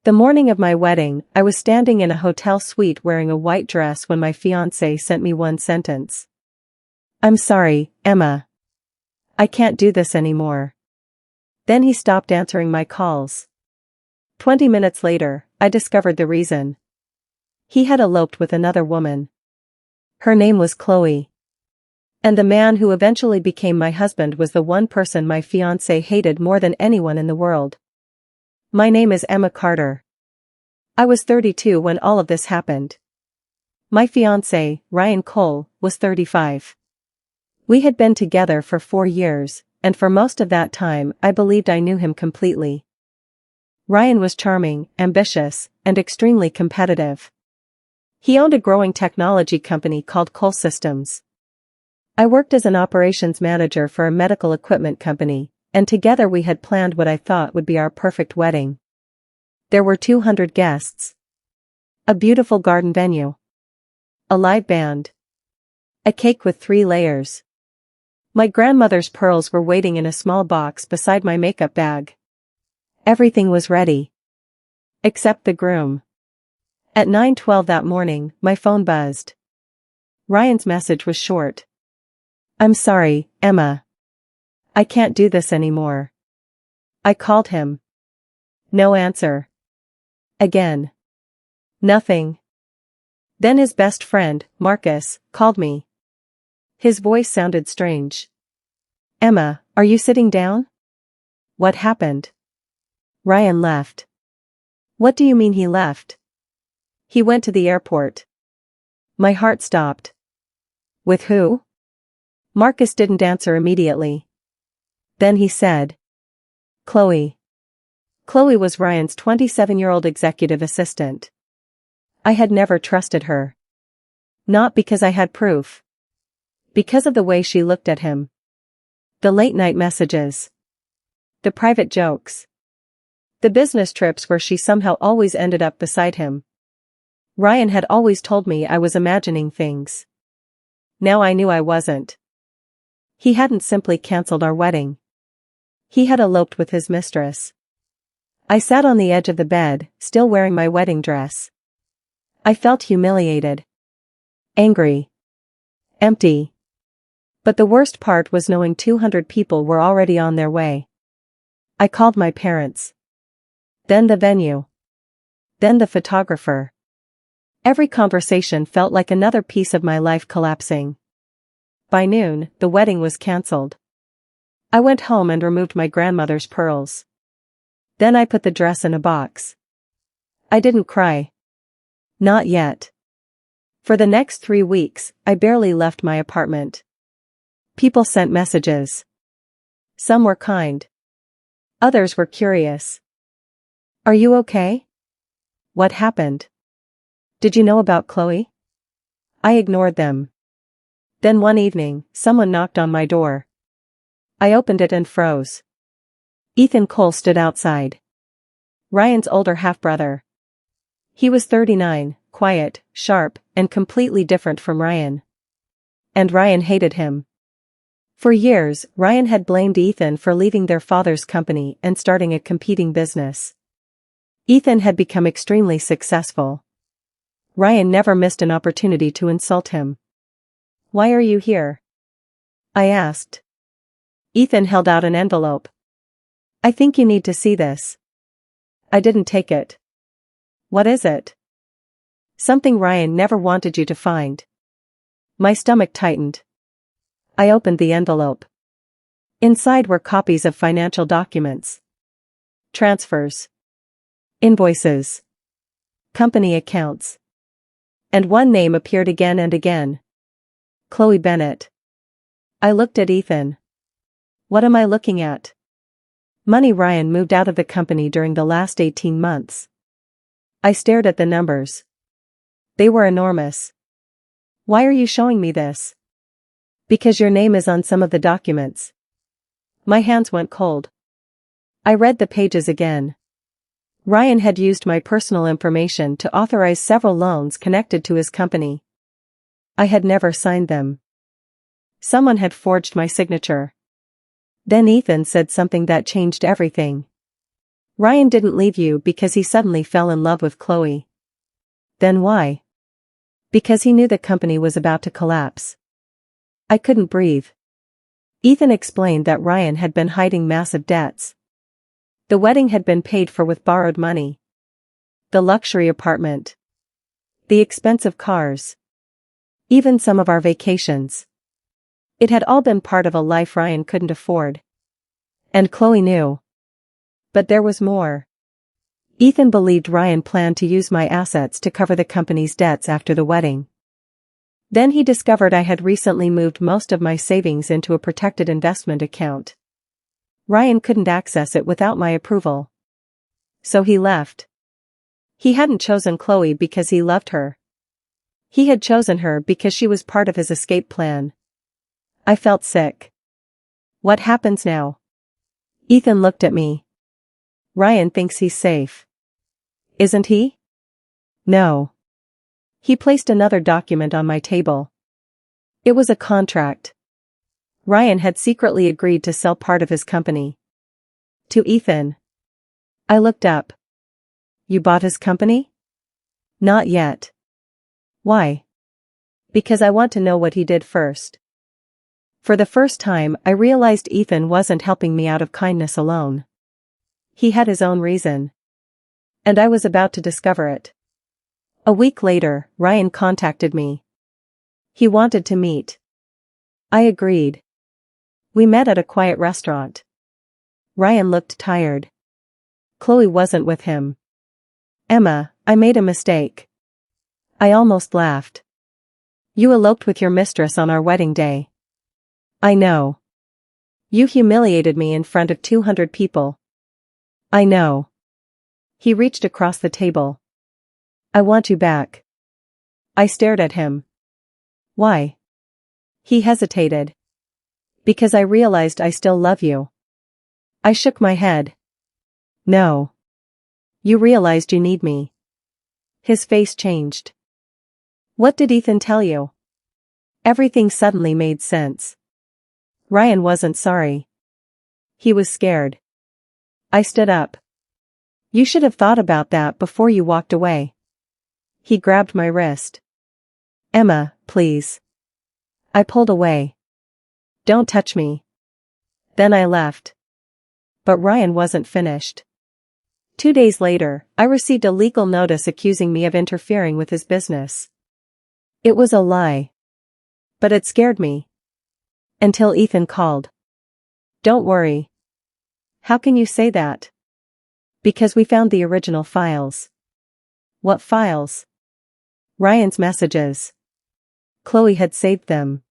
The morning of my wedding, I was standing in a hotel suite wearing a white dress when my fiancé sent me one sentence. "I'm sorry, Emma. I can't do this anymore." Then he stopped answering my calls. 20 minutes later, I discovered the reason. He had eloped with another woman. Her name was Chloe. And the man who eventually became my husband was the one person my fiancé hated more than anyone in the world. My name is Emma Carter. I was 32 when all of this happened. My fiancé, Ryan Cole, was 35. We had been together for 4 years, and for most of that time I believed I knew him completely. Ryan was charming, ambitious, and extremely competitive. He owned a growing technology company called Cole Systems. I worked as an operations manager for a medical equipment company, and together we had planned what I thought would be our perfect wedding. There were 200 guests. A beautiful garden venue. A live band. A cake with 3 layers. My grandmother's pearls were waiting in a small box beside my makeup bag. Everything was ready. Except the groom. At 9:12 that morning, my phone buzzed. Ryan's message was short. "I'm sorry, Emma. I can't do this anymore." I called him. No answer. Again. Nothing. Then his best friend, Marcus, called me. His voice sounded strange. "Emma, are you sitting down?" "What happened?" "Ryan left." "What do you mean he left?" "He went to the airport." My heart stopped. "With who?" Marcus didn't answer immediately. Then he said, "Chloe." Chloe was Ryan's 27-year-old executive assistant. I had never trusted her. Not because I had proof. Because of the way she looked at him. The late-night messages. The private jokes. The business trips where she somehow always ended up beside him. Ryan had always told me I was imagining things. Now I knew I wasn't. He hadn't simply cancelled our wedding. He had eloped with his mistress. I sat on the edge of the bed, still wearing my wedding dress. I felt humiliated. Angry. Empty. But the worst part was knowing 200 people were already on their way. I called my parents. Then the venue. Then the photographer. Every conversation felt like another piece of my life collapsing. By noon, the wedding was cancelled. I went home and removed my grandmother's pearls. Then I put the dress in a box. I didn't cry. Not yet. For the next 3 weeks, I barely left my apartment. People sent messages. Some were kind. Others were curious. "Are you okay? What happened? Did you know about Chloe?" I ignored them. Then one evening, someone knocked on my door. I opened it and froze. Ethan Cole stood outside. Ryan's older half-brother. He was 39, quiet, sharp, and completely different from Ryan. And Ryan hated him. For years, Ryan had blamed Ethan for leaving their father's company and starting a competing business. Ethan had become extremely successful. Ryan never missed an opportunity to insult him. "Why are you here?" I asked. Ethan held out an envelope. "I think you need to see this." I didn't take it. "What is it?" "Something Ryan never wanted you to find." My stomach tightened. I opened the envelope. Inside were copies of financial documents. Transfers. Invoices. Company accounts. And one name appeared again and again. Chloe Bennett. I looked at Ethan. What am I looking at? Money Ryan moved out of the company during the last 18 months. I stared at the numbers. They were enormous. "Why are you showing me this?" "Because your name is on some of the documents." My hands went cold. I read the pages again. Ryan had used my personal information to authorize several loans connected to his company. I had never signed them. Someone had forged my signature. Then Ethan said something that changed everything. Ryan didn't leave you because he suddenly fell in love with Chloe. Then why? Because he knew the company was about to collapse. I couldn't breathe. Ethan explained that Ryan had been hiding massive debts. The wedding had been paid for with borrowed money. The luxury apartment. The expensive cars. Even some of our vacations. It had all been part of a life Ryan couldn't afford. And Chloe knew. But there was more. Ethan believed Ryan planned to use my assets to cover the company's debts after the wedding. Then he discovered I had recently moved most of my savings into a protected investment account. Ryan couldn't access it without my approval. So he left. He hadn't chosen Chloe because he loved her. He had chosen her because she was part of his escape plan. I felt sick. What happens now? Ethan looked at me. Ryan thinks he's safe. Isn't he? No. He placed another document on my table. It was a contract. Ryan had secretly agreed to sell part of his company. To Ethan. I looked up. You bought his company? Not yet. Why? Because I want to know what he did first. For the first time, I realized Ethan wasn't helping me out of kindness alone. He had his own reason. And I was about to discover it. A week later, Ryan contacted me. He wanted to meet. I agreed. We met at a quiet restaurant. Ryan looked tired. Chloe wasn't with him. Emma, I made a mistake. I almost laughed. You eloped with your mistress on our wedding day. I know. You humiliated me in front of 200 people. I know. He reached across the table. I want you back. I stared at him. Why? He hesitated. Because I realized I still love you. I shook my head. No. You realized you need me. His face changed. What did Ethan tell you? Everything suddenly made sense. Ryan wasn't sorry. He was scared. I stood up. You should have thought about that before you walked away. He grabbed my wrist. Emma, please. I pulled away. Don't touch me. Then I left. But Ryan wasn't finished. 2 days later, I received a legal notice accusing me of interfering with his business. It was a lie. But it scared me. Until Ethan called. Don't worry. How can you say that? Because we found the original files. What files? Ryan's messages. Chloe had saved them.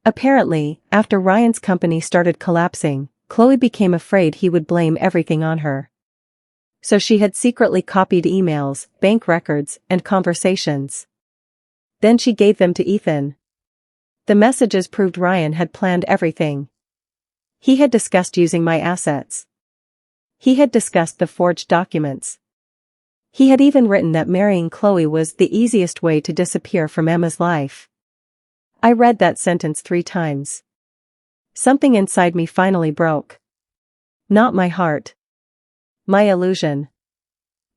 Apparently, after Ryan's company started collapsing, Chloe became afraid he would blame everything on her. So she had secretly copied emails, bank records, and conversations. Then she gave them to Ethan. The messages proved Ryan had planned everything. He had discussed using my assets. He had discussed the forged documents. He had even written that marrying Chloe was the easiest way to disappear from Emma's life. I read that sentence 3 times. Something inside me finally broke. Not my heart. My illusion.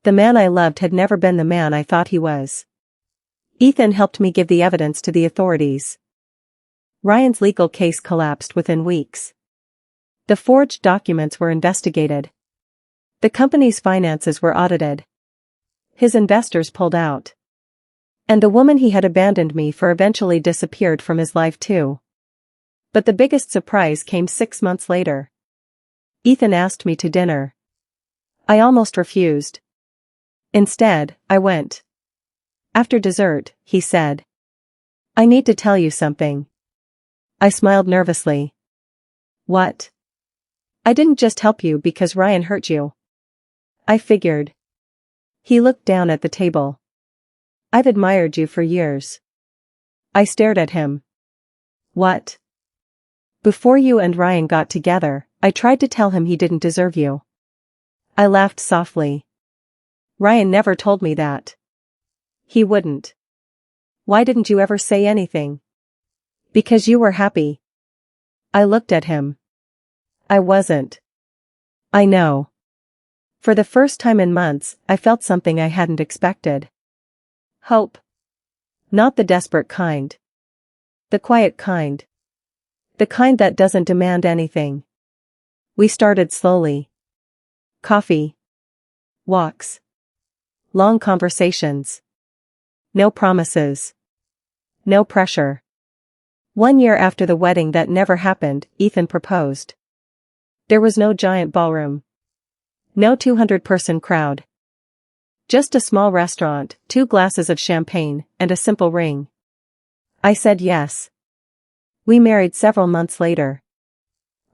The man I loved had never been the man I thought he was. Ethan helped me give the evidence to the authorities. Ryan's legal case collapsed within weeks. The forged documents were investigated. The company's finances were audited. His investors pulled out. And the woman he had abandoned me for eventually disappeared from his life too. But the biggest surprise came 6 months later. Ethan asked me to dinner. I almost refused. Instead, I went. After dessert, he said, I need to tell you something. I smiled nervously. What? I didn't just help you because Ryan hurt you. I figured. He looked down at the table. I've admired you for years. I stared at him. What? Before you and Ryan got together, I tried to tell him he didn't deserve you. I laughed softly. Ryan never told me that. He wouldn't. Why didn't you ever say anything? Because you were happy. I looked at him. I wasn't. I know. For the first time in months, I felt something I hadn't expected. Hope. Not the desperate kind. The quiet kind. The kind that doesn't demand anything. We started slowly. Coffee. Walks. Long conversations. No promises. No pressure. 1 year after the wedding that never happened, Ethan proposed. There was no giant ballroom. No 200-person crowd. Just a small restaurant, 2 glasses of champagne, and a simple ring. I said yes. We married several months later.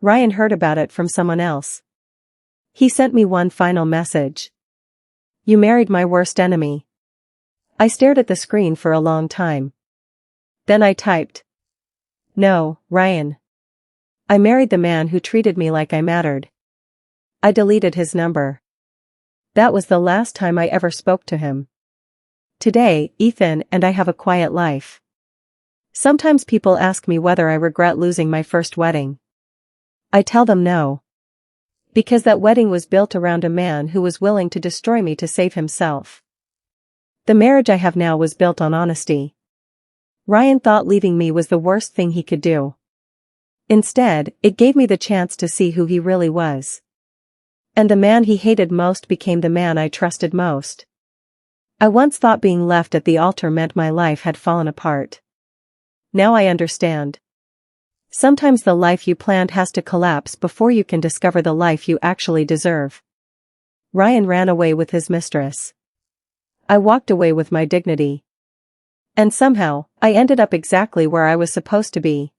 Ryan heard about it from someone else. He sent me one final message. You married my worst enemy. I stared at the screen for a long time. Then I typed. No, Ryan. I married the man who treated me like I mattered. I deleted his number. That was the last time I ever spoke to him. Today, Ethan and I have a quiet life. Sometimes people ask me whether I regret losing my first wedding. I tell them no. Because that wedding was built around a man who was willing to destroy me to save himself. The marriage I have now was built on honesty. Ryan thought leaving me was the worst thing he could do. Instead, it gave me the chance to see who he really was. And the man he hated most became the man I trusted most. I once thought being left at the altar meant my life had fallen apart. Now I understand. Sometimes the life you planned has to collapse before you can discover the life you actually deserve. Ryan ran away with his mistress. I walked away with my dignity. And somehow, I ended up exactly where I was supposed to be.